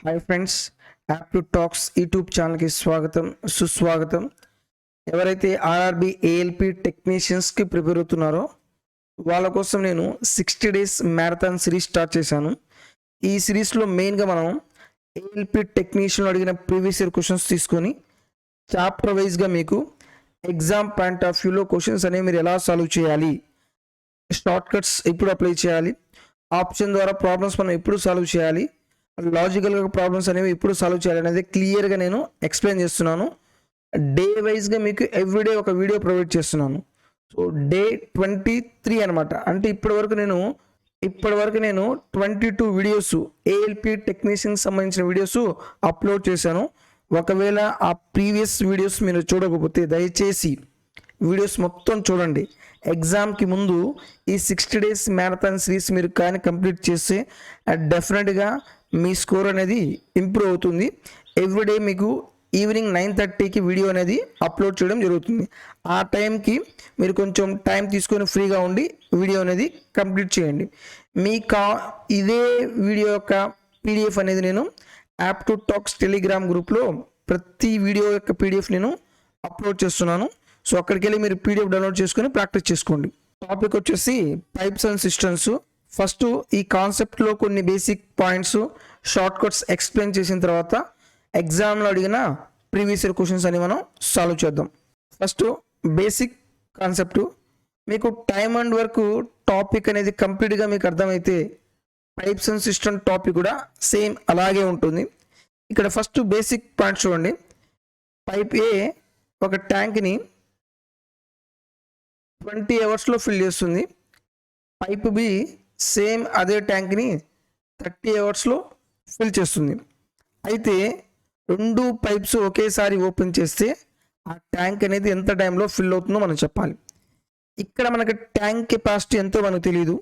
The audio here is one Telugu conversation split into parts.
Hi friends, app to talks YouTube ఛానల్కి స్వాగతం సుస్వాగతం. ఎవరైతే ఆర్ఆర్బి ఏఎల్పి టెక్నీషియన్స్కి ప్రిపేర్ అవుతున్నారో వాళ్ళ కోసం నేను 60 డేస్ మ్యారథాన్ సిరీస్ స్టార్ట్ చేశాను. ఈ సిరీస్లో మెయిన్గా మనం ఏఎల్పి టెక్నీషియన్లు అడిగిన ప్రీవియస్ ఇయర్ క్వశ్చన్స్ తీసుకొని చాప్టర్ వైజ్గా మీకు ఎగ్జామ్ పాయింట్ ఆఫ్ వ్యూలో క్వశ్చన్స్ అనేవి మీరు ఎలా సాల్వ్ చేయాలి, షార్ట్ కట్స్ ఎప్పుడు అప్లై చేయాలి, ఆప్షన్ ద్వారా ప్రాబ్లమ్స్ మనం ఎప్పుడు సాల్వ్ చేయాలి, లాజికల్గా ప్రాబ్లమ్స్ అనేవి ఇప్పుడు సాల్వ్ చేయాలి అనేది క్లియర్గా నేను ఎక్స్ప్లెయిన్ చేస్తున్నాను. డే వైజ్గా మీకు ఎవ్రీడే ఒక వీడియో ప్రొవైడ్ చేస్తున్నాను. సో డే 23 అనమాట. అంటే ఇప్పటివరకు నేను 22 వీడియోస్ ఏఎల్పి టెక్నీషియన్కి సంబంధించిన వీడియోస్ అప్లోడ్ చేశాను. ఒకవేళ ఆ ప్రీవియస్ వీడియోస్ మీరు చూడకపోతే దయచేసి వీడియోస్ మొత్తం చూడండి. ఎగ్జామ్కి ముందు ఈ 60 డేస్ మ్యారథాన్ సిరీస్ మీరు కానీ కంప్లీట్ చేస్తే డెఫినెట్గా మీ స్కోర్ అనేది ఇంప్రూవ్ అవుతుంది. ఎవ్రీడే మీకు ఈవినింగ్ 9:30కి వీడియో అనేది అప్లోడ్ చేయడం జరుగుతుంది. ఆ టైంకి మీరు కొంచెం టైం తీసుకొని ఫ్రీగా ఉండి వీడియో అనేది కంప్లీట్ చేయండి. ఇదే వీడియో యొక్క పీడిఎఫ్ అనేది నేను యాప్ టు టాక్స్ టెలిగ్రామ్ గ్రూప్లో ప్రతి వీడియో యొక్క పీడిఎఫ్ నేను అప్లోడ్ చేస్తున్నాను. సో అక్కడికి వెళ్ళి మీరు పీడిఎఫ్ డౌన్లోడ్ చేసుకొని ప్రాక్టీస్ చేసుకోండి. టాపిక్ వచ్చేసి పైప్స్ అండ్ సిస్టమ్స్. ఫస్ట్ ఈ కాన్సెప్ట్లో కొన్ని basic points short cuts explain చేసిన తర్వాత ఎగ్జామ్లో అడిగిన ప్రీవియస్ ఇయర్ క్వశ్చన్స్ అని మనం సాల్వ్ చేద్దాం. First basic concept. మీకు టైమ్ అండ్ వర్క్ టాపిక్ అనేది కంప్లీట్గా మీకు అర్థమైతే పైప్స్ అండ్ సిస్టమ్ టాపిక్ కూడా సేమ్ అలాగే ఉంటుంది. ఇక్కడ ఫస్ట్ బేసిక్ పాయింట్ చూడండి. పైప్ ఏ ఒక ట్యాంక్ని 20 అవర్స్లో ఫిల్ చేస్తుంది. పైప్ బి సేమ్ అదే ట్యాంక్ని 30 అవర్స్లో ఫిల్ చేస్తుంది. అయితే రెండు పైప్స్ ఒకేసారి ఓపెన్ చేస్తే ఆ ట్యాంక్ అనేది ఎంత టైంలో ఫిల్ అవుతుందో మనం చెప్పాలి. ఇక్కడ మనకి ట్యాంక్ కెపాసిటీ ఎంతో మనకు తెలియదు.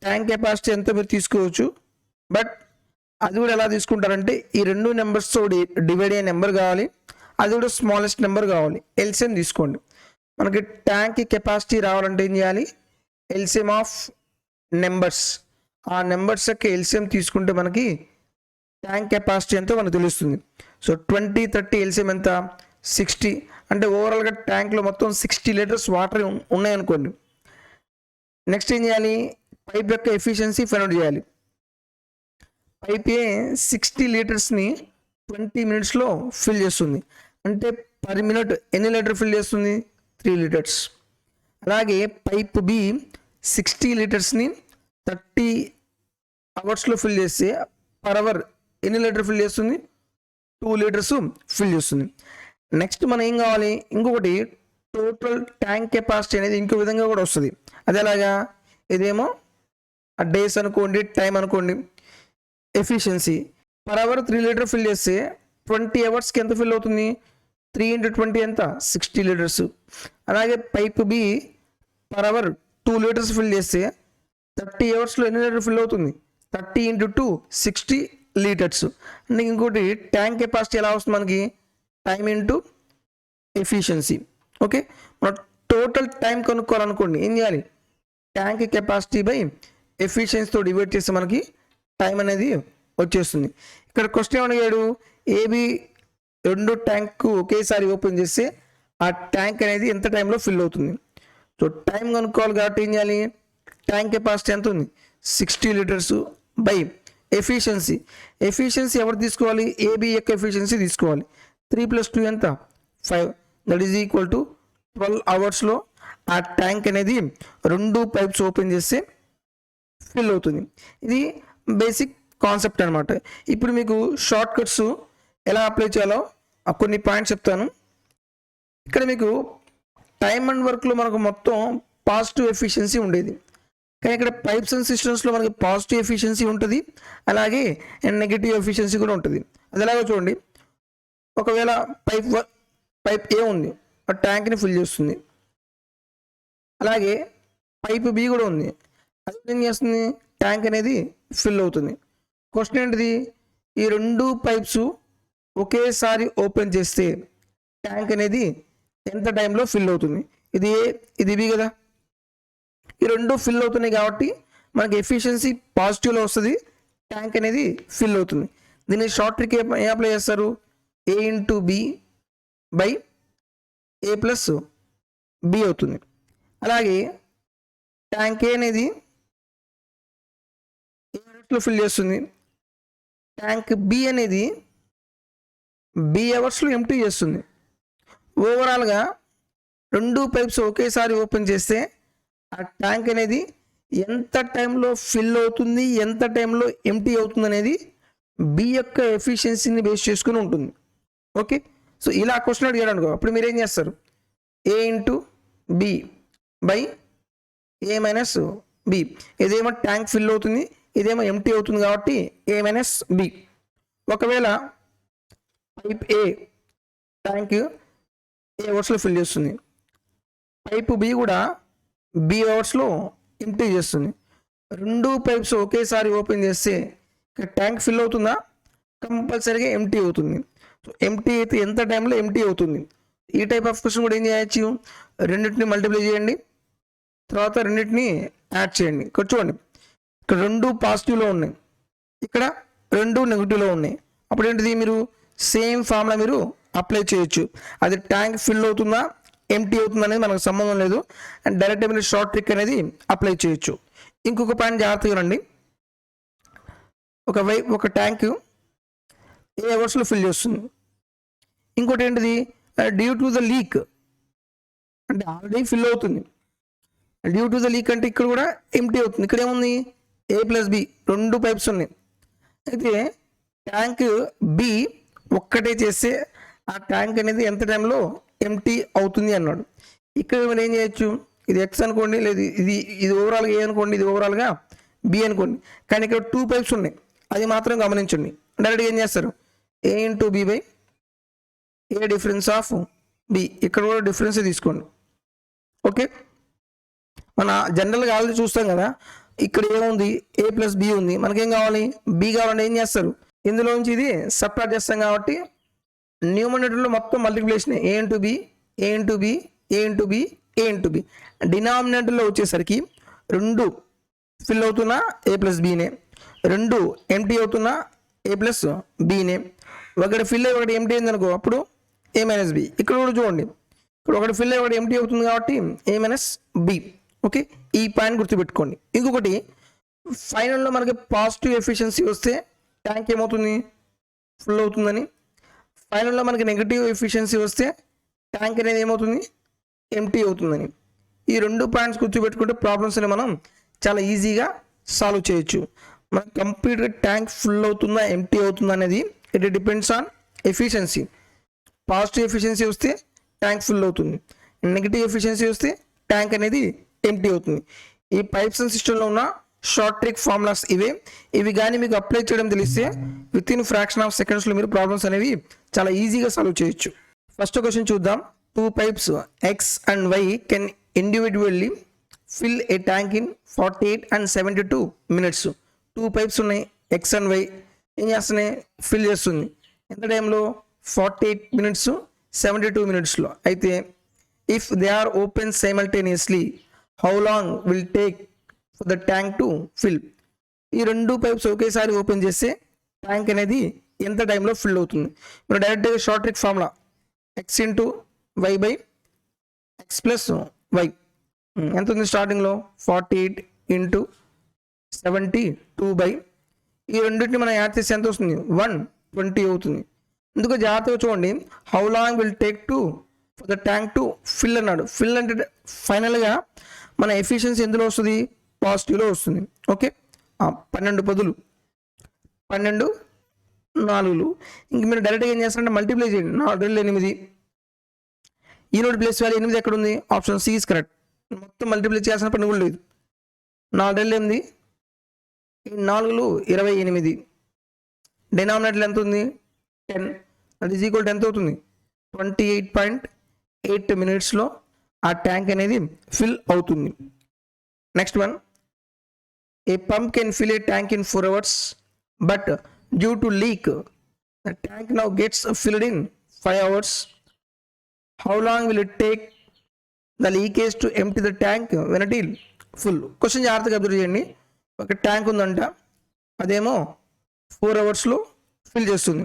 ట్యాంక్ కెపాసిటీ ఎంతో మీరు తీసుకోవచ్చు, బట్ అది కూడా ఎలా తీసుకుంటారంటే ఈ రెండు నెంబర్స్తో డివైడ్ అయ్యే నెంబర్ కావాలి, అది కూడా స్మాలెస్ట్ నెంబర్ కావాలి. ఎల్సిఎం తీసుకోండి. మనకి ట్యాంక్ కెపాసిటీ రావాలంటే ఏం చేయాలి? LCM of numbers. ఆ నెంబర్స్ యొక్క ఎల్సిఎం తీసుకుంటే మనకి ట్యాంక్ కెపాసిటీ ఎంతో మనకు తెలుస్తుంది. సో 20, 30 ఎల్సిఎం ఎంత? 60. అంటే ఓవరాల్గా ట్యాంక్లో మొత్తం 60 లీటర్స్ వాటర్ ఉన్నాయనుకోండి. నెక్స్ట్ ఏం చేయాలి? పైప్ యొక్క ఎఫిషియన్సీ ఫైండ్ అవుట్ చేయాలి. పైప్ ఏ 60 లీటర్స్ని 20 మినిట్స్లో ఫిల్ చేస్తుంది. అంటే పర్ మినిట్ ఎన్ని లీటర్ ఫిల్ చేస్తుంది? 3 లీటర్స్. అలాగే పైప్ బి 60 లీటర్స్ని 30 అవర్స్లో ఫిల్ చేస్తే పర్ అవర్ ఎన్ని లీటర్ ఫిల్ చేస్తుంది? 2 లీటర్స్ ఫిల్ చేస్తుంది. నెక్స్ట్ మనం ఏం కావాలి? ఇంకొకటి టోటల్ ట్యాంక్ కెపాసిటీ అనేది ఇంకో విధంగా కూడా వస్తుంది. అది ఎలాగా? ఇదేమో డేస్ అనుకోండి, టైం అనుకోండి. Efficiency per hour 3 litre fill చేస్తే 20 అవర్స్కి ఎంత ఫిల్ అవుతుంది? 3 × 20 ఎంత? 60 లీటర్స్. అలాగే pipe B per hour 2 litres fill చేస్తే 30 అవర్స్లో ఎన్ని లీటర్ ఫిల్ అవుతుంది? 30 × 2 60 లీటర్స్. అంటే ఇంకోటి ట్యాంక్ కెపాసిటీ ఎలా వస్తుంది మనకి? Time into efficiency. ఓకే, మనం టోటల్ టైం కనుక్కోవాలనుకోండి ఏం చేయాలి? ట్యాంక్ కెపాసిటీ బై ఎఫిషియన్సీతో డివైడ్ చేస్తే మనకి టైం అనేది వచ్చేస్తుంది. ఇక్కడ క్వశ్చన్ ఏమడిగాడు? ఏబి రెండు ట్యాంక్ ఒకేసారి ఓపెన్ చేస్తే ఆ ట్యాంక్ అనేది ఎంత టైంలో ఫిల్ అవుతుంది. సో టైం కనుక్కోవాలి కాబట్టి ఏం చేయాలి? ట్యాంక్ కెపాసిటీ ఎంత ఉంది? 60 లీటర్స్ బై ఎఫిషియన్సీ. ఎఫిషియన్సీ ఎవరు తీసుకోవాలి? ఏబి యొక్క ఎఫిషియన్సీ తీసుకోవాలి. 3 + 2 ఎంత? 5. దట్ ఈజ్ ఈక్వల్ టు 12 అవర్స్లో ఆ ట్యాంక్ అనేది రెండు పైప్స్ ఓపెన్ చేస్తే ఫిల్ అవుతుంది. ఇది బేసిక్ కాన్సెప్ట్ అనమాట. ఇప్పుడు మీకు షార్ట్ కట్స్ ఎలా అప్లై చేయాలో కొన్ని పాయింట్స్ చెప్తాను. ఇక్కడ మీకు టైమ్ అండ్ వర్క్లో మనకు మొత్తం పాజిటివ్ ఎఫిషియన్సీ ఉండేది, కానీ ఇక్కడ పైప్స్ అండ్ సిస్టమ్స్లో మనకి పాజిటివ్ ఎఫిషియన్సీ ఉంటుంది, అలాగే నెగిటివ్ ఎఫిషియన్సీ కూడా ఉంటుంది. అది ఎలాగో చూడండి. ఒకవేళ పైప్ ఏ ఉంది, ఆ ట్యాంక్ని ఫిల్ చేస్తుంది. అలాగే పైప్ బి కూడా ఉంది, అది ఏం చేస్తుంది? ట్యాంక్ అనేది ఫిల్ అవుతుంది. క్వశ్చన్ ఏంటిది? ఈ రెండు పైప్స్ ఒకేసారి ఓపెన్ చేస్తే ట్యాంక్ అనేది ఎంత టైంలో ఫిల్ అవుతుంది? ఇది ఏ, ఇది బి కదా. ఈ రెండు ఫిల్ అవుతున్నాయి కాబట్టి మనకి ఎఫిషియన్సీ పాజిటివ్లో వస్తుంది, ట్యాంక్ అనేది ఫిల్ అవుతుంది. దీన్ని షార్ట్ ట్రిక్ ఏ అప్లై చేస్తారు? A into B by A plus B అవుతుంది. అలాగే ట్యాంక్ ఏ అనేది ఏ అవర్స్లో ఫిల్ చేస్తుంది, ట్యాంక్ బి అనేది బి అవర్స్లో ఎంటీ చేస్తుంది. ఓవరాల్గా 2 పైప్స్ ఒకేసారి ఓపెన్ చేస్తే ఆ ట్యాంక్ అనేది ఎంత టైంలో ఫిల్ అవుతుంది, ఎంత టైంలో ఎంటీ అవుతుంది అనేది బి యొక్క ఎఫిషియన్సీని బేస్ చేసుకుని ఉంటుంది. ఓకే, సో ఇలా క్వశ్చన్ అడిగాడు అనుకో, అప్పుడు మీరు ఏం చేస్తారు? A into B by A minus B. ఇదేమో ట్యాంక్ ఫిల్ అవుతుంది, ఇదేమో ఎంటీ అవుతుంది కాబట్టి ఏ మైనస్ బి. ఒకవేళ పైప్ ఏ ట్యాంక్ ఏ అవర్స్లో ఫిల్ చేస్తుంది, పైపు బి కూడా బి అవర్స్లో ఎంటీ చేస్తుంది. 2 పైప్స్ ఒకేసారి ఓపెన్ చేస్తే ట్యాంక్ ఫిల్ అవుతుందా? కంపల్సరీగా ఎంటీ అవుతుంది. సో ఎంటీ అయితే ఎంత టైంలో ఎంటీ అవుతుంది? ఈ టైప్ ఆఫ్ క్వశ్చన్ కూడా ఏం చేయొచ్చు, రెండింటిని మల్టిప్లై చేయండి, తర్వాత రెండింటిని యాడ్ చేయండి. ఇక్కడ చూడండి, ఇక్కడ 2 పాజిటివ్లో ఉన్నాయి, ఇక్కడ 2 నెగిటివ్లో ఉన్నాయి. అప్పుడు ఏంటిది, మీరు సేమ్ ఫార్ములా మీరు అప్లై చేయొచ్చు. అది ట్యాంక్ ఫిల్ అవుతుందా ఎంటీ అవుతుందా అనేది మనకు సంబంధం లేదు, అండ్ డైరెక్ట్ మీరు షార్ట్ ట్రిక్ అనేది అప్లై చేయొచ్చు. ఇంకొక పాయింట్ జాగ్రత్తగా రండి, ఒక ట్యాంక్ ఏ అవర్స్లో ఫిల్ చేస్తుంది, ఇంకోటి ఏంటిది డ్యూ టు ద లీక్ అంటే ఆల్రెడీ ఫిల్ అవుతుంది. డ్యూ టు ద లీక్ అంటే ఇక్కడ కూడా ఎంటీ అవుతుంది. ఇక్కడ ఏముంది, ఏ ప్లస్ బి 2 పైప్స్ ఉన్నాయి. అయితే ట్యాంక్ బి ఒక్కటే చేస్తే ఆ ట్యాంక్ అనేది ఎంత టైంలో ఎంటీ అవుతుంది అన్నాడు. ఇక్కడ మనం ఏం చేయొచ్చు, ఇది ఎక్స్ అనుకోండి, లేదు ఇది ఓవరాల్గా ఏ అనుకోండి, ఇది ఓవరాల్గా బి అనుకోండి, కానీ ఇక్కడ 2 పైప్స్ ఉన్నాయి, అది మాత్రం గమనించండి. డైరెక్ట్గా ఏం చేస్తారు, A into B by A difference of B. ఇక్కడ కూడా డిఫరెన్స్ తీసుకోండి. ఓకే, మన జనరల్గా ఆల్రెడీ చూస్తాం కదా, ఇక్కడ ఏముంది, ఏ ప్లస్ బి ఉంది, మనకేం కావాలి, బి కావాలంటే ఏం చేస్తారు, ఇందులో నుంచి ఇది సబ్ట్రాక్ట్ చేస్తాం కాబట్టి న్యూమరేటర్లో మొత్తం మల్టిప్లికేషన్ ఏ ఇంటూ బి, ఏ ఇంటూ బి, ఏ ఇంటూ బి, ఏ ఇంటూ బి. డినామినేటర్లో వచ్చేసరికి 2 ఫిల్ అవుతున్నా ఏ ప్లస్ బీనే, 2 ఎంటీ అవుతున్నా ఏ ప్లస్ బీనే. ఒకటి ఫిల్ అయ్యి ఒకటి ఎంటీ అయింది అనుకో, అప్పుడు ఏ మైనస్ బి. ఇక్కడ కూడా చూడండి, ఇక్కడ ఒకటి ఫిల్ అయ్యి ఒకటి ఎంటీ అవుతుంది కాబట్టి ఏ మైనస్ బి. ఓకే, ఈ పాయింట్ గుర్తుపెట్టుకోండి. ఇంకొకటి, ఫైనల్లో మనకి పాజిటివ్ ఎఫిషియన్సీ వస్తే ట్యాంక్ ఏమవుతుంది, ఫుల్ అవుతుందని. ఫైనల్లో మనకి నెగిటివ్ ఎఫిషియన్సీ వస్తే ట్యాంక్ అనేది ఏమవుతుంది, ఎంటీ అవుతుందని. ఈ 2 పాయింట్స్ గుర్తుపెట్టుకుంటే ప్రాబ్లమ్స్ని మనం చాలా ఈజీగా సాల్వ్ చేయొచ్చు. మనం కంప్లీట్గా ట్యాంక్ ఫుల్ అవుతుందా ఎంటీ అవుతుందా అనేది it depends on efficiency. Positive efficiency వస్తే ట్యాంక్ ఫుల్ అవుతుంది, నెగిటివ్ ఎఫిషియన్సీ వస్తే ట్యాంక్ అనేది ఎంటీ అవుతుంది. ఈ పైప్స్ అండ్ సిస్టంలో ఉన్న షార్ట్ ట్రిక్ ఫార్ములాస్ ఇవి కానీ మీకు అప్లై చేయడం తెలిస్తే విత్ ఇన్ ఫ్రాక్షన్ ఆఫ్ సెకండ్స్లో మీరు ప్రాబ్లమ్స్ అనేవి చాలా ఈజీగా సాల్వ్ చేయొచ్చు. ఫస్ట్ క్వశ్చన్ చూద్దాం. 2 pipes X and Y can individually fill a tank in 48 and 72 minutes. 2 pipes ఉన్నాయి, X and Y ఏం చేస్తున్నాయి, ఫిల్ చేస్తుంది. ఎంత టైంలో, 48 minutes 72 minutesలో. అయితే if they are open simultaneously how long will take for the tank to fill. ఈ 2 పైప్స్ ఒకేసారి ఓపెన్ చేస్తే ట్యాంక్ అనేది ఎంత టైంలో ఫిల్ అవుతుంది. మీరు డైరెక్ట్గా short trick formula X into Y by X plus Y ఎంత ఉంది స్టార్టింగ్లో, 48 ఇంటూ 72 బై ఈ రెండింటిని మనం యాడ్ చేస్తే ఎంత వస్తుంది, 120 అవుతుంది. ఎందుకు జాగ్రత్తగా చూడండి, how long will take to for the tank to fill అన్నాడు. ఫిల్ అంటే ఫైనల్గా మన ఎఫిషియన్సీ ఎందులో వస్తుంది, పాజిటివ్లో వస్తుంది. ఓకే, 12 పదులు 12 4లు. ఇంక మీరు డైరెక్ట్గా ఏం చేస్తారంటే మల్టిప్లై చేయండి. 4 8. ఈ నోటి ప్లేస్ వాల్యూ 8 ఎక్కడ ఉంది, ఆప్షన్ సి ఇస్ కరెక్ట్. మొత్తం మల్టిప్లై చేయాల్సిన పని కూడా లేదు. 4 8, 4 28. డినామినేటర్ ఎంత ఉంది, 10. అది ఈజ్ ఈక్వల్ టు ఎంత అవుతుంది, 28.8 minutesలో ఆ ట్యాంక్ అనేది ఫిల్ అవుతుంది. Next one, A pump can fill a tank in 4 hours but due to leak the tank now gets filled in 5 hours. How long will it take the leakage to empty the tank when it is full. Question జాగ్రత్తగా అబ్జర్వ్ చేయండి. ఒక ట్యాంక్ ఉందంట, అదేమో 4 hours ఫిల్ చేస్తుంది.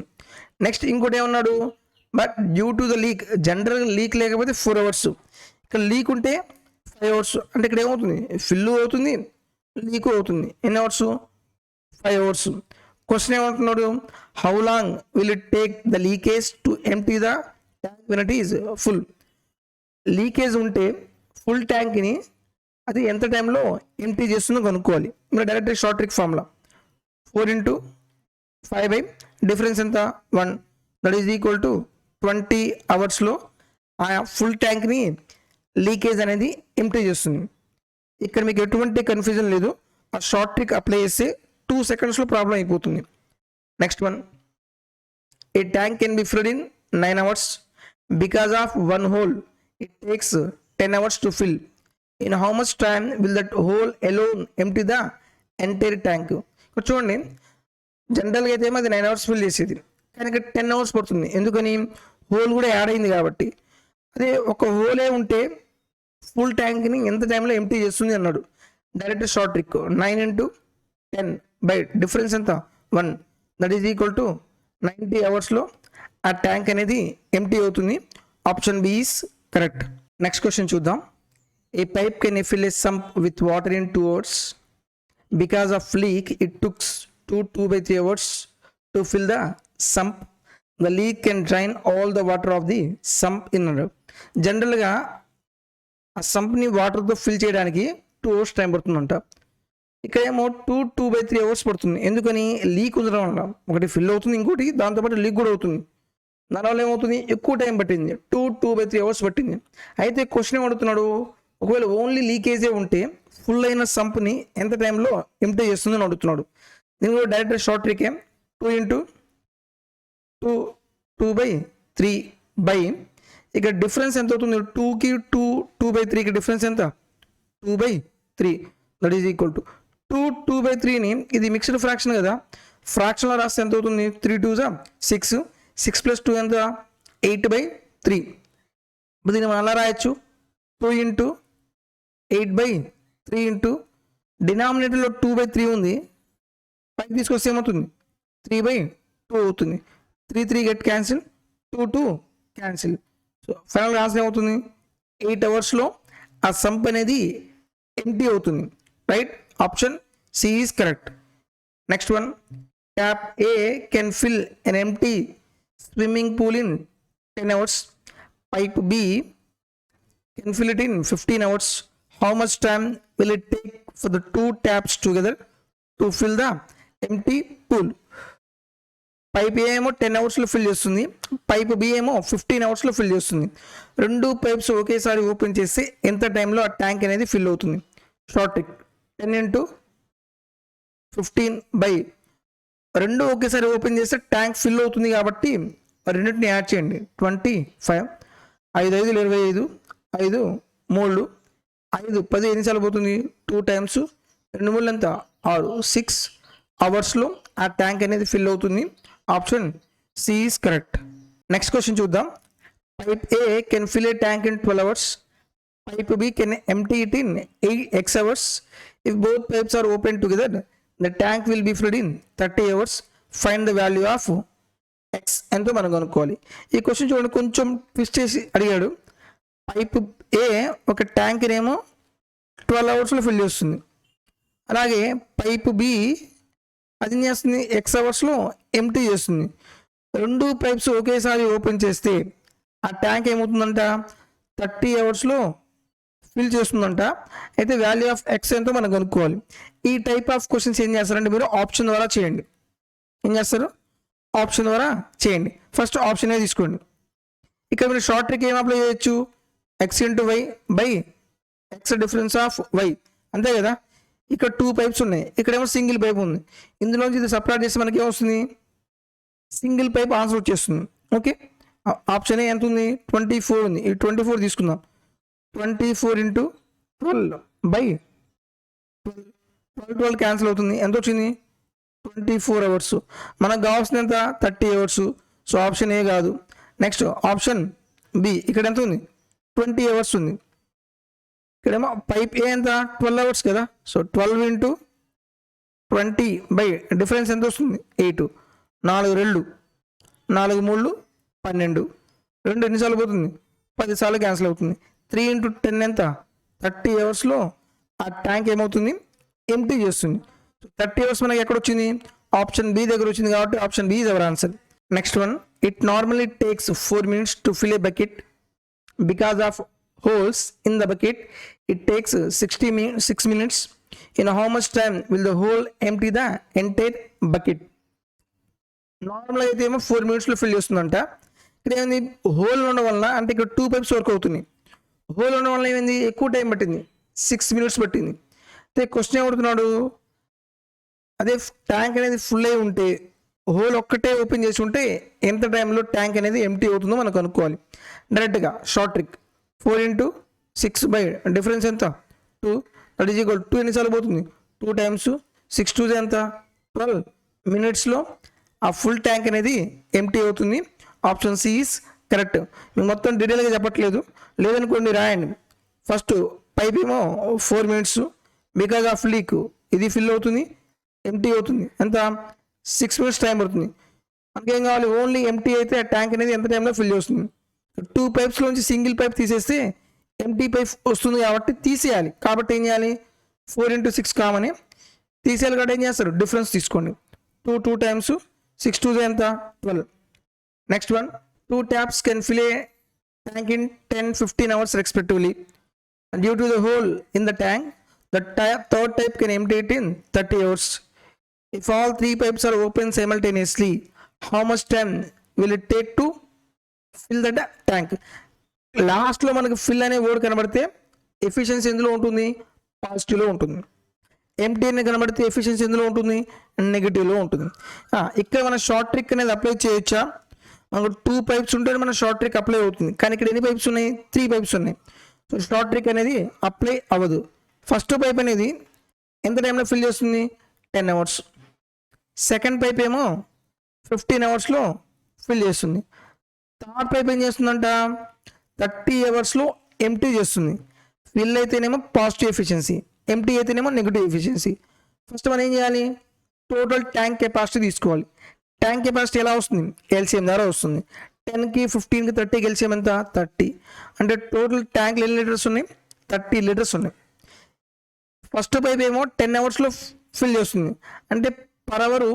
నెక్స్ట్ ఇంకోటి ఏమన్నాడు, but due to the leak, general leak లేకపోతే 4 అవర్స్, ఇక్కడ లీక్ ఉంటే 5 అవర్స్. అంటే ఇక్కడ ఏమవుతుంది, ఫిల్ అవుతుంది, లీక్ అవుతుంది. ఎన్ని అవర్స్, 5 అవర్స్. క్వశ్చన్ ఏమంటున్నాడు, how long will it take the leakage to empty the tank when it is full. Leakage ఉంటే ఫుల్ ట్యాంక్ని అది ఎంత టైంలో ఎంప్టీ చేస్తుందో కనుక్కోవాలి. మీరు direct short trick formula 4 × 5 difference ఎంత 1, దట్ ఈజ్ ఈక్వల్ టు 20 అవర్స్లో ఆ ఫుల్ ట్యాంక్ని లీకేజ్ అనేది ఎంప్టీ చేస్తుంది. ఇక్కడ మీకు ఎటువంటి కన్ఫ్యూజన్ లేదు, ఆ షార్ట్ ట్రిక్ అప్లై చేస్తే 2 సెకండ్స్లో ప్రాబ్లం అయిపోతుంది. Next one, A tank can be filled in 9 hours because of 1 whole it takes 10 hours to fill. In how much time will that whole alone empty the entire tank. ఇక్కడ చూడండి, జనరల్గా అయితే అది 9 అవర్స్ ఫిల్ చేసేది, కానీ ఇక్కడ 10 అవర్స్ పడుతుంది. ఎందుకని, హోల్ కూడా యాడ్ అయింది కాబట్టి. అదే ఒక హోలే ఉంటే ఫుల్ ట్యాంక్ని ఎంత టైంలో ఎంప్టీ చేస్తుంది అన్నాడు. Direct short trick 9 × 10 by difference ఎంత 1, దట్ ఈజ్ ఈక్వల్ టు 90 అవర్స్లో ఆ ట్యాంక్ అనేది ఎంప్టీ అవుతుంది. Option B is correct. Next question చూద్దాం. A pipe can fill a sump with water in 2 hours because of leak it takes 2/3 hours to fill the sump. The leak can drain all the water of the sump in. జనరల్గా ఆ సంప్ని వాటర్తో ఫిల్ చేయడానికి 2 అవర్స్ టైం పడుతుందంట. ఇక్కడ ఏమో 2/3 అవర్స్ పడుతుంది. ఎందుకని, లీక్ ఉండడం వల్ల ఒకటి ఫిల్ అవుతుంది, ఇంకోటి దాంతోపాటు లీక్ కూడా అవుతుంది. దానివల్ల ఏమవుతుంది, ఎక్కువ టైం పట్టింది, 2/3 అవర్స్ పట్టింది. అయితే క్వశ్చన్ ఏమడుగుతున్నాడు, ఒకవేళ ఓన్లీ లీకేజే ఉంటే ఫుల్ అయిన సంప్ని ఎంత టైంలో ఎంప్టీ చేస్తుందని అడుగుతున్నాడు. దీని కూడా డైరెక్ట్ షార్ట్ ట్రికే 2 × 2/3 బై, ఇక్కడ డిఫరెన్స్ ఎంత అవుతుంది, 2కి 2/3కి డిఫరెన్స్ ఎంత 2/3, దట్ ఈజ్ ఈక్వల్ టు 2/3ని ఇది మిక్స్డ్ ఫ్రాక్షన్ కదా, ఫ్రాక్షన్లో రాస్తే ఎంత అవుతుంది, 3 2 6, 6 + 2 ఎంత 8/3. ఇప్పుడు దీన్ని మనం అలా రాయొచ్చు, 2 × 8/3 డినామినేటర్లో 2/3 ఉంది, పైకి తీసుకొస్తే ఏమవుతుంది 3/2 అవుతుంది. 3 get cancel, 2 cancel. So final answer ఏమవుతుంది, 8 అవర్స్లో ఆ సంప్ అనేది ఎంప్టీ అవుతుంది. Right, option C is correct. Next one, tap A can fill an empty swimming pool in 10 hours. Pipe B can fill it in 15 hours. How much time will it take for the 2 taps together to fill the empty pool. Pipe A ఏమో 10 అవర్స్లో ఫిల్ చేస్తుంది, పైప్ బి ఏమో 15 అవర్స్లో ఫిల్ చేస్తుంది. 2 పైప్స్ ఒకేసారి ఓపెన్ చేస్తే ఎంత టైంలో ఆ ట్యాంక్ అనేది ఫిల్ అవుతుంది. షార్ట్ ట్రిక్ 10 × 15 బై, 2 ఒకేసారి ఓపెన్ చేస్తే ట్యాంక్ ఫిల్ అవుతుంది కాబట్టి రెండింటిని యాడ్ చేయండి, 25, 5 5 25, 5 3 5 10 ఎన్నిసార్లు పోతుంది, 2 టైమ్స్ 2 3 ఎంత 6, 6 అవర్స్లో ఆ ట్యాంక్ అనేది ఫిల్ అవుతుంది. Option C is correct. Next question చూద్దాం. Pipe A can fill a tank in 12 hours. Pipe B can empty it in 8x hours. If both pipes are open together, the tank will be filled in 30 hours. Find the value of x ఎంతో మనం కనుక్కోవాలి. ఈ క్వశ్చన్ చూడండి, కొంచెం ట్విస్ట్ చేసి అడిగాడు. పైప్ ఏ ఒక ట్యాంక్ ఏమో 12 అవర్స్లో ఫిల్ చేస్తుంది, అలాగే పైప్ బి అది ఏం చేస్తుంది, ఎక్స్ అవర్స్లో ఎంప్టీ చేస్తుంది. 2 పైప్స్ ఒకేసారి ఓపెన్ చేస్తే ఆ ట్యాంక్ ఏమవుతుందంట, 30 అవర్స్లో ఫిల్ చేస్తుందంట. అయితే వాల్యూ ఆఫ్ ఎక్స్ ఎంతో మనం కనుక్కోవాలి. ఈ టైప్ ఆఫ్ క్వశ్చన్స్ ఏం చేస్తారంటే మీరు ఆప్షన్ ద్వారా చేయండి. ఏం చేస్తారు, ఆప్షన్ ద్వారా చేయండి. ఫస్ట్ ఆప్షన్ ఏ తీసుకోండి. ఇక్కడ మీరు షార్ట్ ట్రిక్ ఏం అప్లై చేయొచ్చు, X into Y by X difference of Y, అంతే కదా. ఇక్కడ 2 పైప్స్ ఉన్నాయి, ఇక్కడేమో సింగిల్ పైప్ ఉంది. ఇందులోంచి ఇది సపరేట్ చేస్తే మనకి ఏమొస్తుంది, సింగిల్ పైప్ ఆన్సర్ వచ్చేస్తుంది. ఓకే, ఆప్షన్ ఏ ఎంత ఉంది, 24 ఉంది. ఈ 24 తీసుకుందాం, 24 × 12 బై 12 క్యాన్సిల్ అవుతుంది. ఎంత వచ్చింది, 24 అవర్స్. మనకు కావాల్సిన ఎంత, 30 అవర్స్. సో ఆప్షన్ ఏ కాదు. నెక్స్ట్ ఆప్షన్ బి, ఇక్కడ ఎంత ఉంది, 20 అవర్స్ ఉంది. ఇక్కడేమో పైప్ ఏ ఎంత, 12 అవర్స్ కదా. సో 12 × 20 బై డిఫరెన్స్ ఎంత వస్తుంది, 8. 4 రెళ్ళు 4 3 12 2 ఎన్నిసార్లు పోతుంది 10 సార్లు క్యాన్సిల్ అవుతుంది. 3 × 10 ఎంత 30 అవర్స్లో ఆ ట్యాంక్ ఏమవుతుంది ఎంటీ చేస్తుంది. 30 అవర్స్ మనకి ఎక్కడ వచ్చింది ఆప్షన్ బి దగ్గర వచ్చింది కాబట్టి option B is our answer. Next one, it normally takes 4 minutes to fill a bucket because of holes in the bucket. It takes 6 minutes. In how much time will the hole empty the entire bucket? Normal అయితే ఏమో 4 minutes ఫిల్ చేస్తుందంట. ఇక్కడ ఏమైంది హోల్ ఉండడం వల్ల, అంటే ఇక్కడ 2 pipes వర్క్ అవుతున్నాయి. హోల్ ఉండడం వల్ల ఏమైంది ఎక్కువ టైం పట్టింది 6 minutes పట్టింది. అయితే క్వశ్చన్ ఏమడుతున్నాడు, అదే ట్యాంక్ అనేది ఫుల్ అయి ఉంటే హోల్ ఒక్కటే ఓపెన్ చేసి ఉంటే ఎంత టైంలో ట్యాంక్ అనేది ఎంటీ అవుతుందో మనం కనుక్కోవాలి. డైరెక్ట్గా షార్ట్ ట్రిక్ 4 × 6 బై డిఫరెన్స్ ఎంత 2, దట్ ఈజ్ ఈక్వల్ 2 ఎన్నిసార్లు పోతుంది 2 times 6 2 ఎంత 12 minutesలో ఆ ఫుల్ ట్యాంక్ అనేది ఎంటీ అవుతుంది. Option C is correct. మీకు మొత్తం డీటెయిల్గా చెప్పట్లేదు, లేదనుకోండి రాయండి. ఫస్ట్ పైప్ ఏమో 4 minutes బికాజ్ ఆఫ్ లీక్ ఇది ఫిల్ అవుతుంది ఎంటీ అవుతుంది ఎంత 6 minutes టైం పడుతుంది. మనకేం కావాలి ఓన్లీ ఎంటీ అయితే ఆ ట్యాంక్ అనేది ఎంత టైంలో ఫిల్ చేస్తుంది. 2 pipesలోంచి సింగిల్ పైప్ తీసేస్తే ఎంటీ పైప్ వస్తుంది కాబట్టి తీసేయాలి. కాబట్టి ఏం చేయాలి 4 × 6 కామని తీసేయాలి కాబట్టి ఏం చేస్తారు డిఫరెన్స్ తీసుకోండి. 2 times 6 2 ఎంత 12. Next one, 2 taps can fill a tank in 10-15 hours respectively. Due to the hole in the tank the third type can empty it in 30 hours. If all 3 pipes are open simultaneously how much time will it take to fill the tank? లాస్ట్లో మనకు ఫిల్ అనే వర్డ్ కనబడితే ఎఫిషియన్సీ ఎందులో ఉంటుంది పాజిటివ్లో ఉంటుంది. ఎంటీ అని కనబడితే ఎఫిషియన్సీ ఎందులో ఉంటుంది నెగిటివ్లో ఉంటుంది. ఇక్కడ మన షార్ట్ ట్రిక్ అనేది అప్లై చేయొచ్చా? మనకు 2 pipes ఉంటే మన షార్ట్ ట్రిక్ అప్లై అవుతుంది. కానీ ఇక్కడ ఎన్ని పైప్స్ ఉన్నాయి 3 pipes ఉన్నాయి. సో షార్ట్ ట్రిక్ అనేది అప్లై అవ్వదు. ఫస్ట్ పైప్ అనేది ఎంత టైంలో ఫిల్ చేస్తుంది 10 hours. సెకండ్ పైప్ ఏమో 15 hours ఫిల్ చేస్తుంది. థర్డ్ పైప్ ఏం చేస్తుందంట 30 hours ఎంటీ చేస్తుంది. ఫిల్ అయితేనేమో పాజిటివ్ ఎఫిషియన్సీ, ఎంటీ అయితేనేమో నెగిటివ్ ఎఫిషియన్సీ. ఫస్ట్ మనం ఏం చేయాలి టోటల్ ట్యాంక్ కెపాసిటీ తీసుకోవాలి. ట్యాంక్ కెపాసిటీ ఎలా వస్తుంది ఎల్సిఎం ద్వారా వస్తుంది. 10కి 15కి 30కి ఎల్సిఎం ఎంత 30. అంటే టోటల్ ట్యాంక్లో ఎన్ని లీటర్స్ ఉన్నాయి 30 liters ఉన్నాయి. ఫస్ట్ పైప్ ఏమో 10 hours ఫిల్ చేస్తుంది. అంటే పర్ అవర్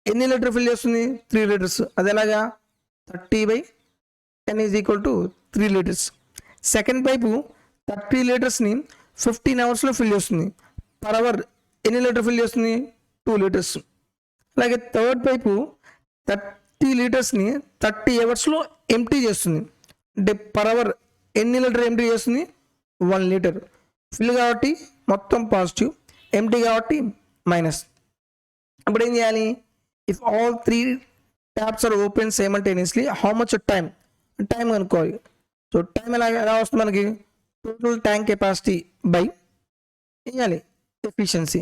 ఎన్ని లీటర్ ఫిల్ చేస్తుంది 3 liters. అది ఎలాగా 30/10 is equal to 3 liters. Second pipe 30 litersని 15 hours fill చేస్తుంది. పర్ అవర్ ఎన్ని లీటర్ ఫిల్ చేస్తుంది 2 liters. అలాగే థర్డ్ పైపు 30 litersని 30 hours ఎంటీ చేస్తుంది. అంటే పర్ అవర్ ఎన్ని లీటర్ ఎంటీ చేస్తుంది 1 liter. ఫిల్ కాబట్టి మొత్తం పాజిటివ్, ఎంటీ కాబట్టి మైనస్. అప్పుడు ఏం చేయాలి if all 3 taps are open simultaneously how much time కనుక్కోవాలి. సో టైం ఎలా వస్తుంది మనకి టోటల్ ట్యాంక్ కెపాసిటీ బై ఏం చేయాలి ఎఫిషియన్సీ.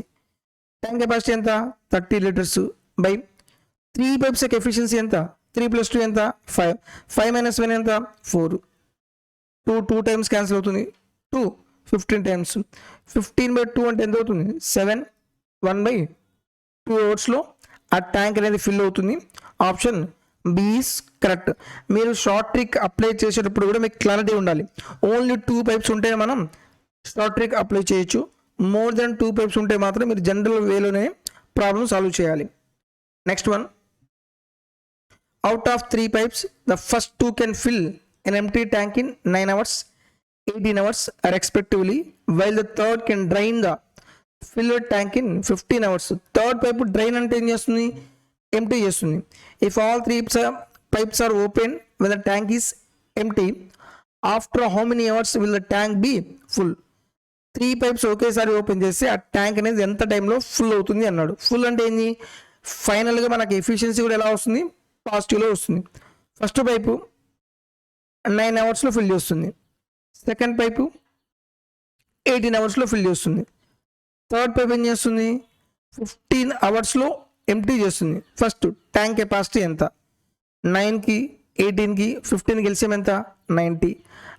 ట్యాంక్ కెపాసిటీ ఎంత 30 liters బై 3 pipes యొక్క ఎఫిషియన్సీ ఎంత 3 + 2 ఎంత 5. 5 - 1 ఎంత 4. 2 times క్యాన్సిల్ అవుతుంది 2 15 times. 15/2 అంటే ఎంత అవుతుంది 7. 1/2 hours ఆ ట్యాంక్ అనేది ఫిల్ అవుతుంది. Option B is correct. మీరు షార్ట్ ట్రిక్ అప్లై చేసేటప్పుడు కూడా మీకు క్లారిటీ ఉండాలి. ఓన్లీ 2 pipes ఉంటే మనం షార్ట్ ట్రిక్ అప్లై చేయొచ్చు. మోర్ దెన్ 2 pipes ఉంటే మాత్రం మీరు జనరల్ వేలోనే ప్రాబ్లమ్ సాల్వ్ చేయాలి. Next one, out of 3 pipes the first 2 can fill an empty tank in 9 hours 18 hours respectively while the third can drain the filled tank in 15 hours. Third pipe drain అంటే ఏం చేస్తుంది ఎంటీ చేస్తుంది. If all 3 pipes are open when the tank is empty after how many hours will the tank be full? 3 pipes ఒకేసారి ఓపెన్ చేస్తే ఆ ట్యాంక్ అనేది ఎంత టైంలో ఫుల్ అవుతుంది అన్నాడు. ఫుల్ అంటే ఏంది ఫైనల్గా మనకి ఎఫిషియన్సీ కూడా ఎలా వస్తుంది పాజిటివ్లో వస్తుంది. ఫస్ట్ పైపు 9 hours ఫిల్ చేస్తుంది. సెకండ్ పైపు 18 hours ఫిల్ చేస్తుంది. థర్డ్ పైప్ ఏం చేస్తుంది 15 hours ఎంటీ చేస్తుంది. ఫస్ట్ ట్యాంక్ కెపాసిటీ ఎంత 9కి 18కి 15కి ఎల్సిఎం ఎంత 90.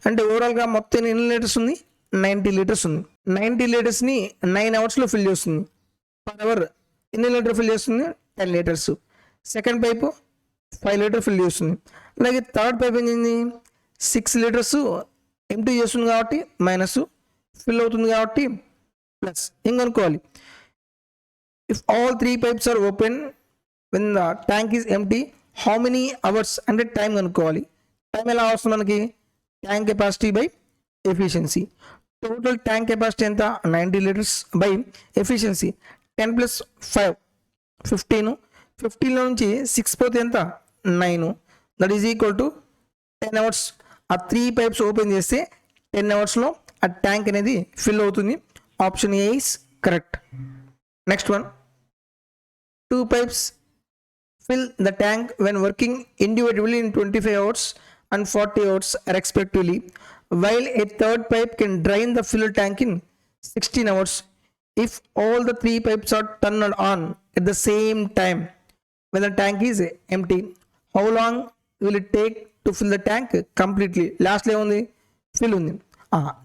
అంటే ఓవరాల్గా మొత్తం ఎన్ని లీటర్స్ ఉంది 90 liters ఉంది. 90 litersని 9 hours ఫిల్ చేస్తుంది. పర్ అవర్ ఎన్ని లీటర్ ఫిల్ చేస్తుంది 10 liters. Second pipe 5 litre fill చేస్తుంది. అలాగే థర్డ్ పైప్ ఏం చేసింది 6 లీటర్స్ ఎంటీ చేస్తుంది కాబట్టి మైనస్, ఫిల్ అవుతుంది కాబట్టి ప్లస్. ఏం కనుక్కోవాలి, if all 3 pipes are open when the tank is empty how many hours అంటే టైం కనుక్కోవాలి. టైం ఎలా వస్తుంది మనకి, tank capacity by efficiency. Total tank capacity ఎంత 90 లీటర్స్ బై ఎఫిషియన్సీ 10 + 5 15. 15 నుంచి 6 పోతే ఎంత 9, that is equal to 10 hours. ఆ 3 pipes ఓపెన్ చేస్తే 10 అవర్స్లో ఆ ట్యాంక్ అనేది ఫిల్ అవుతుంది. Option A is correct. Next one, 2 pipes fill the tank when working individually in 25 hours and 40 hours respectively, while a third pipe can drain the full tank in 16 hours. If all the 3 pipes are turned on at the same time when the tank is empty, how long will it take to fill the tank completely? లాస్ట్లో ఏముంది, ఫిల్ ఉంది.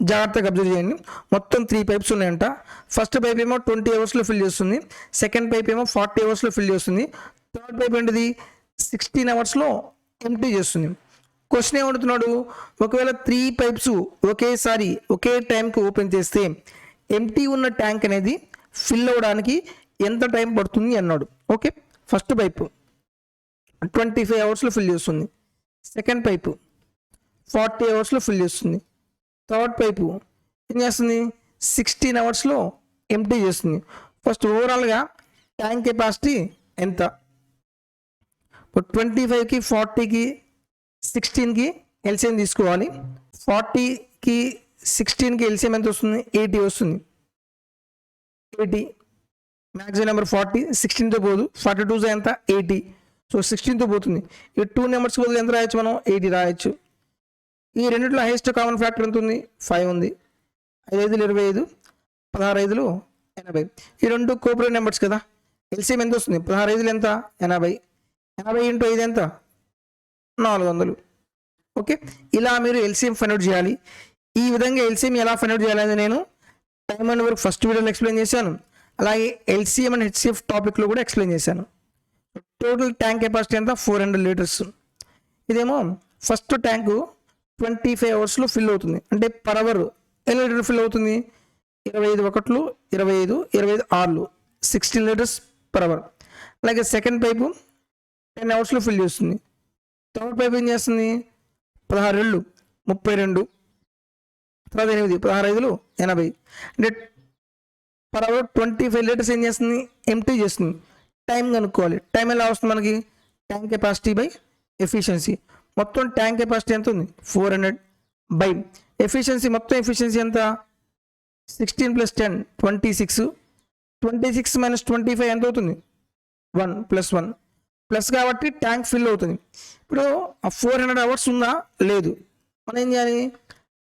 జాగ్రత్తగా అబ్జర్వ్ చేయండి. మొత్తం 3 pipes ఉన్నాయంట. ఫస్ట్ పైప్ ఏమో 20 అవర్స్లో ఫిల్ చేస్తుంది, సెకండ్ పైప్ ఏమో 40 అవర్స్లో ఫిల్ చేస్తుంది, థర్డ్ పైప్ ఏంటిది 16 అవర్స్లో ఎంటీ చేస్తుంది. క్వశ్చన్ ఏమడుతున్నాడు, ఒకవేళ 3 pipes ఒకేసారి ఒకే టైంకి ఓపెన్ చేస్తే ఎంటీ ఉన్న ట్యాంక్ అనేది ఫిల్ అవ్వడానికి ఎంత టైం పడుతుంది అన్నాడు. ఓకే, ఫస్ట్ పైపు 25 అవర్స్లో ఫిల్ చేస్తుంది, సెకండ్ పైపు 40 అవర్స్లో ఫిల్ చేస్తుంది, థర్డ్ పైపు ఏం చేస్తుంది 16 అవర్స్లో ఎంటీ చేస్తుంది. ఫస్ట్ ఓవరాల్గా ట్యాంక్ కెపాసిటీ ఎంత, 25కి 40కి 16కి ఎల్సిఎం తీసుకోవాలి. 40కి 16కి ఎల్సిఎం ఎంత వస్తుంది 80 వస్తుంది. 80 మ్యాక్సిమం నెంబర్ 40, 16తో పోదు, 42 ఎంత 80, సో 16తో పోతుంది. ఈ 2 నెంబర్స్ బదులు ఎంత రాయొచ్చు మనం 80 రాయొచ్చు. ఈ రెండింటిలో హైయెస్ట్ కామన్ ఫ్యాక్టర్ ఎంత ఉంది 5 ఉంది. 5 5 25, 16 5 80. ఈ రెండు కోఆపరేటివ్ నెంబర్స్ కదా, ఎల్సిఎం ఎంత వస్తుంది 16 5 ఎంత 80, 80 × 5 ఎంత 400. ఓకే, ఇలా మీరు ఎల్సిఎం ఫైండ్ అవుట్ చేయాలి. ఈ విధంగా ఎల్సిఎం ఎలా ఫైండ్ అవుట్ చేయాలని నేను టైమ్ అండ్ వర్క్ ఫస్ట్ వీడియోలో ఎక్స్ప్లెయిన్ చేశాను. అలాగే ఎల్సిఎం అండ్ హెచ్సిఎఫ్ టాపిక్లో కూడా ఎక్స్ప్లెయిన్ చేశాను. టోటల్ ట్యాంక్ కెపాసిటీ ఎంత 400 లీటర్స్. ఇదేమో ఫస్ట్ ట్యాంకు 25 అవర్స్లో ఫిల్ అవుతుంది, అంటే పర్ అవర్ ఎన్ని లీటర్ ఫిల్ అవుతుంది 25 ఒకట్లు 25 25 ఆర్లు 16 లీటర్స్ పర్ అవర్. అలాగే సెకండ్ పైపు 10 అవర్స్లో ఫిల్ చేస్తుంది. థర్డ్ పైప్ ఏం చేస్తుంది 16 32, తర్వాత 8 16 80, అంటే పర్ అవర్ 25 లీటర్స్ ఏం చేస్తుంది ఎంటీ చేస్తుంది. టైం కనుక్కోవాలి. టైం ఎలా వస్తుంది మనకి, ట్యాంక్ కెపాసిటీ బై ఎఫిషియన్సీ. మొత్తం ట్యాంక్ కెపాసిటీ ఎంత ఉంది 400 బై ఎఫిషియన్సీ. మొత్తం ఎఫిషియన్సీ ఎంత 16 + 10 26, 26 - 25 ఎంత అవుతుంది 1 + 1 ప్లస్ కాబట్టి ట్యాంక్ ఫిల్ అవుతుంది. ఇప్పుడు 400 అవర్స్ ఉందా లేదు, మనం ఏం చేయాలి,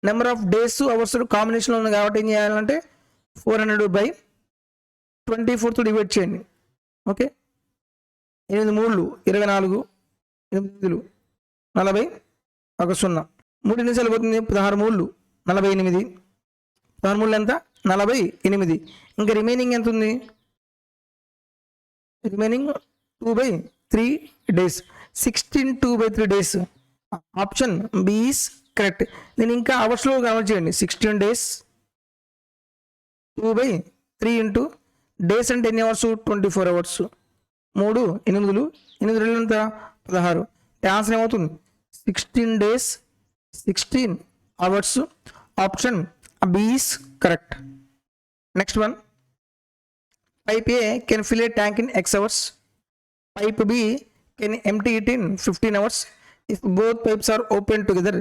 నెంబర్ ఆఫ్ డేస్ అవర్స్ కాంబినేషన్లో ఉంది కాబట్టి ఏం చేయాలంటే 400 బై 24తో డివైడ్ చేయండి. ఓకే, 8 3 24, 8 40, 1 0, 3 నిమిషాలు పోతుంది 16 3 48, 16 3 ఎంత 48. ఇంకా రిమైనింగ్ ఎంత ఉంది, remaining 2/3 days, 16 2/3 days. Option B is correct. నేను ఇంకా అవర్స్లో కన్వర్ట్ చేయండి. 16 days 2/3 ఇంటూ డేస్ అంటే ఎన్ని అవర్స్ 24 అవర్స్. 3 8 8 ఎంత 16. ఆన్సర్ ఏమవుతుంది 16 days 16 hours. Option B is correct. Next one, pipe A can fill a tank in X hours. Pipe B can empty it in 15 hours. If both pipes are open together,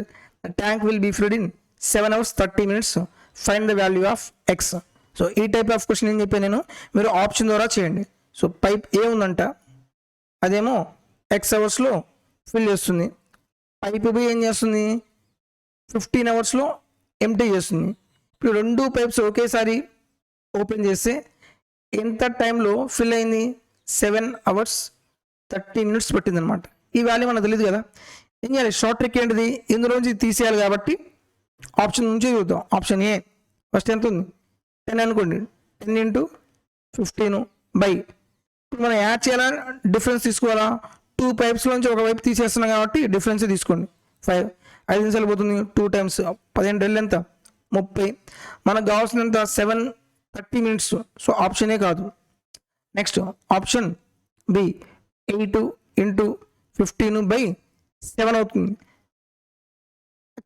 the tank will be filled in 7 hours 30 minutes. Find the value of X. So ఈ టైప్ ఆఫ్ క్వశ్చన్ ఏం చెప్పాను నేను, మీరు ఆప్షన్ ద్వారా చేయండి. సో పైప్ ఏ ఉందంట, అదేమో X అవర్స్లో ఫిల్ చేస్తుంది. పైప్ బి ఏం చేస్తుంది 15 అవర్స్లో ఎంటీ చేస్తుంది. ఇప్పుడు 2 పైప్స్ ఒకేసారి ఓపెన్ చేస్తే ఎంత టైంలో ఫిల్ అయింది 7 hours 30 minutes పట్టింది అనమాట. ఈ వాల్యూ మనకు తెలియదు కదా, ఏం చేయాలి, షార్ట్ ట్రిక్ ఏంటిది, ఇందులోంచి తీసేయాలి కాబట్టి ఆప్షన్ నుంచి చూద్దాం. ఆప్షన్ ఏ ఫస్ట్ ఎంత ఉంది 10 అనుకోండి, 10 × 15 ఇప్పుడు మనం యాడ్ చేయాలా డిఫరెన్స్ తీసుకోవాలా, 2 పైప్స్లోంచి ఒక వైపు తీసేస్తున్నాం కాబట్టి డిఫరెన్స్ తీసుకోండి. 5 నిమిషాలు పోతుంది, 2 టైమ్స్ 15 ఎంత 30. మనకు కావాల్సినంత 7:30 minutes. సో ఆప్షనే కాదు. నెక్స్ట్ ఆప్షన్ బి 8 × 15/7 అవుతుంది.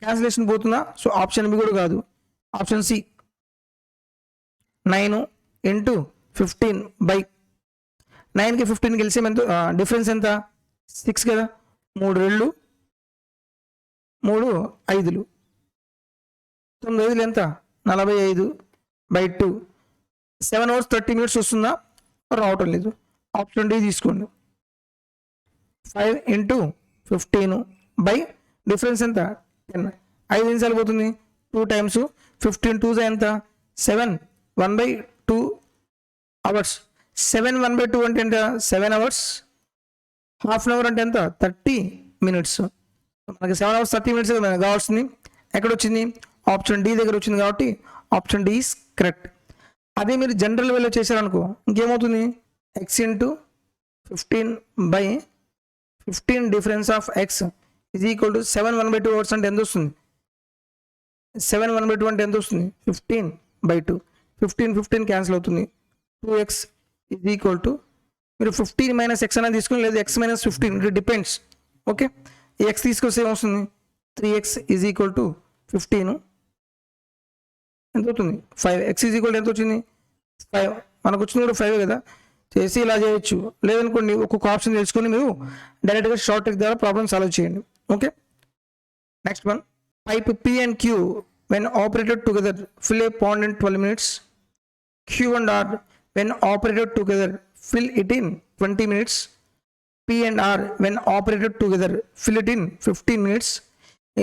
క్యాన్సిలేషన్ పోతుందా? సో ఆప్షన్ బి కూడా కాదు. ఆప్షన్ సి 9 × 15/9కి 15కి కలిసి ఎంత డిఫరెన్స్ ఎంత 6 కదా. 3 2 3 5 9 5 ఎంత 45/2. 7 hours 30 minutes వస్తుందా? రావటం లేదు. ఆప్షన్ డి తీసుకోండి. 5 × 15 డిఫరెన్స్ ఎంత 10. 5 నిమిషాలు పోతుంది, 2 టైమ్స్ 15 2 ఎంత 7 1/2 hours. 7 1/2 అంటే ఎంత 7 hours. హాఫ్ అన్ అవర్ అంటే ఎంత 30 minutes. మనకి 7 hours 30 minutes మనకు కావాల్సింది. ఎక్కడ వచ్చింది? ఆప్షన్ డి దగ్గర వచ్చింది కాబట్టి ఆప్షన్ డి ఈస్ కరెక్ట్. అదే మీరు జనరల్ వేలో చేశారనుకో ఇంకేమవుతుంది? x × 15/15 difference of x is equal to 7 1/2 hours అంటే ఎంత వస్తుంది? 7 1/2 అంటే ఎంత వస్తుంది? 15/2. 15 క్యాన్సిల్ అవుతుంది. 2x ఈజ్ ఈక్వల్ టు మీరు 15 - x అనేది తీసుకుని లేదా x - 15 ఇట్ డిపెండ్స్. ఓకే, ఈ x తీసుకొస్తే ఏమొస్తుంది? 3x ఈజ్ ఈక్వల్ టు 15 ఎంత అవుతుంది? 5. x ఈజ్ ఈక్వల్ ఎంత వచ్చింది? 5. మనకు వచ్చింది కూడా 5 కదా. చేసి ఇలా చేయొచ్చు. లేదనుకోండి ఒక్కొక్క ఆప్షన్ తెలుసుకొని మీరు డైరెక్ట్గా షార్ట్ ట్రిక్ ద్వారా ప్రాబ్లమ్ సాల్వ్ చేయండి. Okay, next one. Pipe P and Q when operated together fill a pond in 12 minutes. Q and R when operated together fill it in 20 minutes. P and R when operated together fill it in 15 minutes.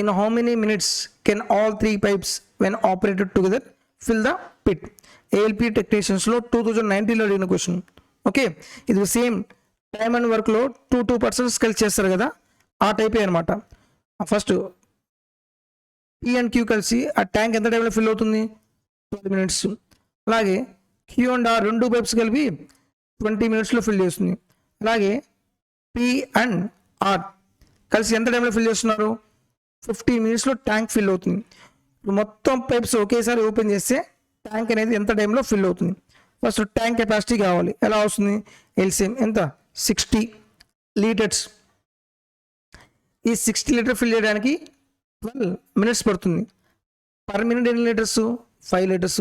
In how many minutes can all 3 pipes when operated together fill the pit? ALP technicians లో 2019లో అడిగిన క్వశ్చన్. ఓకే, ఇది సేమ్ టైమ్ అండ్ వర్క్లో 2 పర్సన్స్ కలిసి చేస్తారు కదా, ఆ టైపే అనమాట. ఫస్ట్ P and Q కలిసి ఆ ట్యాంక్ ఎంత టైంలో ఫిల్ అవుతుంది? 12 minutes. అలాగే Q and R 2 పైప్స్ కలిపి 20 minutesలో ఫిల్ చేస్తుంది. అలాగే P and R కలిసి ఎంత టైంలో ఫిల్ చేస్తున్నారు? 15 minutesలో ట్యాంక్ ఫిల్ అవుతుంది. మొత్తం పైప్స్ ఒకేసారి ఓపెన్ చేస్తే ట్యాంక్ అనేది ఎంత టైంలో ఫిల్ అవుతుంది? ఫస్ట్ ట్యాంక్ కెపాసిటీ కావాలి. ఎలా వస్తుంది? ఎల్సిఎం ఎంత 60 liters. ఈ 60 లీటర్ ఫిల్ చేయడానికి 12 minutes పడుతుంది. పర్ మినిట్ ఎన్ని లీటర్స్? 5 liters.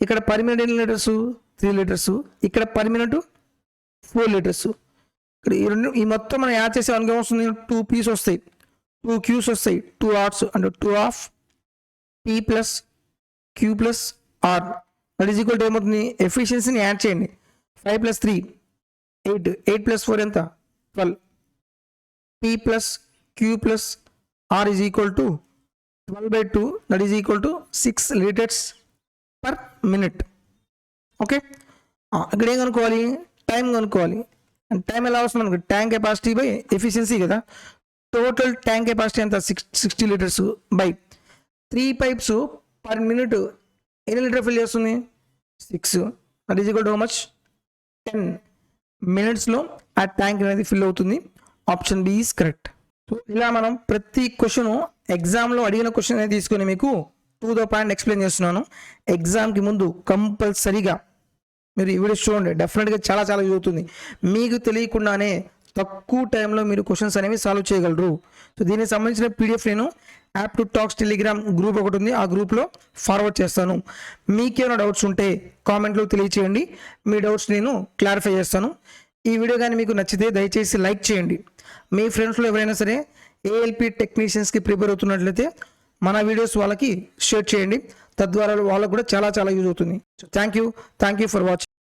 ఇక్కడ పర్ మినిట్ ఎన్ని లీటర్స్? 3 liters. ఇక్కడ పర్ మినిట్ 4 liters. ఇక్కడ ఈ మొత్తం మనం యాడ్ చేసే అనుకో వస్తుంది 2 P's వస్తాయి, 2 Q's వస్తాయి, 2 R's అంటే 2 of P + Q + R that is equal to ఏమవుతుంది? ఎఫిషియన్సీని యాడ్ చేయండి. 5 + 3 8, 8 + 4 ఎంత 12. P + Q + R is equal to 12/2 that is equal to 6 liters per minute. Okay, ఇక్కడ ఏం కనుక్కోవాలి? టైం కనుక్కోవాలి. అండ్ టైం ఎలా వస్తుంది మనకు? ట్యాంక్ కెపాసిటీ బై ఎఫిషియన్సీ కదా. టోటల్ ట్యాంక్ కెపాసిటీ ఎంత? 60 liters by 3 pipes per minute ఎన్ని లీటర్ ఫిల్ చేస్తుంది? 6 that is equal to how much? 10 minutesలో ఆ ట్యాంక్ అనేది ఫిల్ అవుతుంది. Option B is correct. So ఇలా మనం ప్రతి క్వశ్చన్ ఎగ్జామ్లో అడిగిన క్వశ్చన్ అనేది తీసుకొని మీకు టు ద పాయింట్ ఎక్స్ప్లెయిన్ చేస్తున్నాను. ఎగ్జామ్కి ముందు కంపల్సరీగా మీరు ఈ వీడియోస్ చూడండి, డెఫినెట్గా చాలా చాలా యూజ్ అవుతుంది. మీకు తెలియకుండానే తక్కువ టైంలో మీరు క్వశ్చన్స్ అనేవి సాల్వ్ చేయగలరు. సో దీనికి సంబంధించిన పీడిఎఫ్ నేను app to talks Telegram group ఒకటి ఉంది, ఆ గ్రూప్లో ఫార్వర్డ్ చేస్తాను. మీకేమైనా డౌట్స్ ఉంటే కామెంట్లో తెలియచేయండి, మీ డౌట్స్ నేను క్లారిఫై చేస్తాను. ఈ వీడియో కానీ మీకు నచ్చితే దయచేసి లైక్ చేయండి. మీ ఫ్రెండ్స్లో ఎవరైనా సరే ఏఎల్పి టెక్నీషియన్స్కి ప్రిపేర్ అవుతున్నట్లయితే మన వీడియోస్ వాళ్ళకి షేర్ చేయండి, తద్వారా వాళ్ళకు కూడా చాలా చాలా యూజ్ అవుతుంది. So thank you for watching.